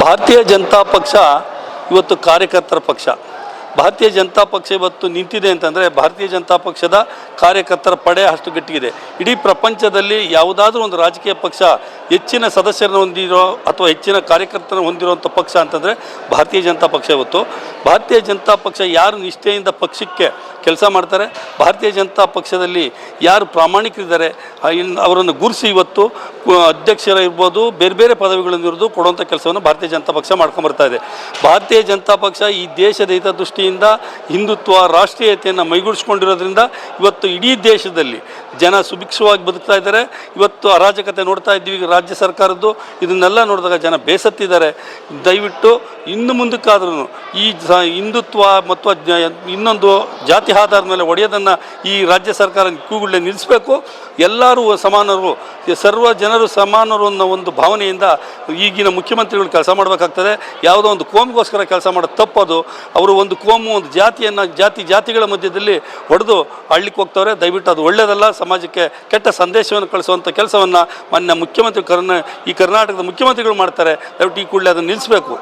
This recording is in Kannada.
ಭಾರತೀಯ ಜನತಾ ಪಕ್ಷ ಇವತ್ತು ಕಾರ್ಯಕರ್ತರ ಪಕ್ಷ. ಭಾರತೀಯ ಜನತಾ ಪಕ್ಷ ಇವತ್ತು ನಿಂತಿದೆ ಅಂತಂದರೆ ಭಾರತೀಯ ಜನತಾ ಪಕ್ಷದ ಕಾರ್ಯಕರ್ತರ ಪಡೆ ಅಷ್ಟು ಗಟ್ಟಿಗಿದೆ. ಇಡೀ ಪ್ರಪಂಚದಲ್ಲಿ ಯಾವುದಾದ್ರೂ ಒಂದು ರಾಜಕೀಯ ಪಕ್ಷ ಹೆಚ್ಚಿನ ಸದಸ್ಯರನ್ನು ಹೊಂದಿರೋ ಅಥವಾ ಹೆಚ್ಚಿನ ಕಾರ್ಯಕರ್ತರನ್ನು ಹೊಂದಿರುವಂಥ ಪಕ್ಷ ಅಂತಂದರೆ ಭಾರತೀಯ ಜನತಾ ಪಕ್ಷ. ಇವತ್ತು ಭಾರತೀಯ ಜನತಾ ಪಕ್ಷ ಯಾರು ನಿಷ್ಠೆಯಿಂದ ಪಕ್ಷಕ್ಕೆ ಕೆಲಸ ಮಾಡ್ತಾರೆ, ಭಾರತೀಯ ಜನತಾ ಪಕ್ಷದಲ್ಲಿ ಯಾರು ಪ್ರಾಮಾಣಿಕರಿದ್ದಾರೆ ಅವರನ್ನು ಗುರುಸಿ ಇವತ್ತು ಅಧ್ಯಕ್ಷರಿರ್ಬೋದು, ಬೇರೆ ಬೇರೆ ಪದವಿಗಳನ್ನು ಇರೋದು ಕೊಡುವಂಥ ಕೆಲಸವನ್ನು ಭಾರತೀಯ ಜನತಾ ಪಕ್ಷ ಮಾಡ್ಕೊಂಬರ್ತಾ ಇದೆ. ಭಾರತೀಯ ಜನತಾ ಪಕ್ಷ ಈ ದೇಶದ ಹಿತದೃಷ್ಟಿಯಿಂದ ಹಿಂದುತ್ವ ರಾಷ್ಟ್ರೀಯತೆಯನ್ನು ಮೈಗೂಡಿಸ್ಕೊಂಡಿರೋದ್ರಿಂದ ಇವತ್ತು ಇಡೀ ದೇಶದಲ್ಲಿ ಜನ ಸುಭಿಕ್ಷವಾಗಿ ಬದುಕ್ತಾ ಇದ್ದಾರೆ. ಇವತ್ತು ಅರಾಜಕತೆ ನೋಡ್ತಾ ಇದ್ದೀವಿ ರಾಜ್ಯ ಸರ್ಕಾರದ್ದು. ಇದನ್ನೆಲ್ಲ ನೋಡಿದಾಗ ಜನ ಬೇಸತ್ತಿದ್ದಾರೆ. ದಯವಿಟ್ಟು ಇನ್ನು ಮುಂದಕ್ಕಾದ್ರೂ ಈ ಹಿಂದುತ್ವ ಮತ್ತು ಇನ್ನೊಂದು ಜಾತಿ ಆಧಾರದ ಮೇಲೆ ಒಡೆಯೋದನ್ನು ಈ ರಾಜ್ಯ ಸರ್ಕಾರ ಕೂಗುಳ್ಳೆ ನಿಲ್ಲಿಸಬೇಕು. ಎಲ್ಲರೂ ಸಮಾನರು, ಸರ್ವ ಜನರು ಸಮಾನರು ಅನ್ನೋ ಒಂದು ಭಾವನೆಯಿಂದ ಈಗಿನ ಮುಖ್ಯಮಂತ್ರಿಗಳು ಕೆಲಸ ಮಾಡಬೇಕಾಗ್ತದೆ. ಯಾವುದೋ ಒಂದು ಕೋಮಿಗೋಸ್ಕರ ಕೆಲಸ ಮಾಡೋದು ತಪ್ಪದು. ಅವರು ಒಂದು ಕೋಮು, ಒಂದು ಜಾತಿಯನ್ನು ಜಾತಿಗಳ ಮಧ್ಯದಲ್ಲಿ ಹೊಡೆದು ಆಳ್ಲಿಕ್ಕೆ ಹೋಗ್ತವ್ರೆ. ದಯವಿಟ್ಟು ಅದು ಒಳ್ಳೆಯದಲ್ಲ. ಸಮಾಜಕ್ಕೆ ಕೆಟ್ಟ ಸಂದೇಶವನ್ನು ಕಳಿಸುವಂಥ ಕೆಲಸವನ್ನು ಮಾನ್ಯ ಮುಖ್ಯಮಂತ್ರಿ ಈ ಕರ್ನಾಟಕದ ಮುಖ್ಯಮಂತ್ರಿಗಳು ಮಾಡ್ತಾರೆ. ದಯವಿಟ್ಟು ಈ ಕೂಡಲೇ ಅದನ್ನು ನಿಲ್ಲಿಸಬೇಕು.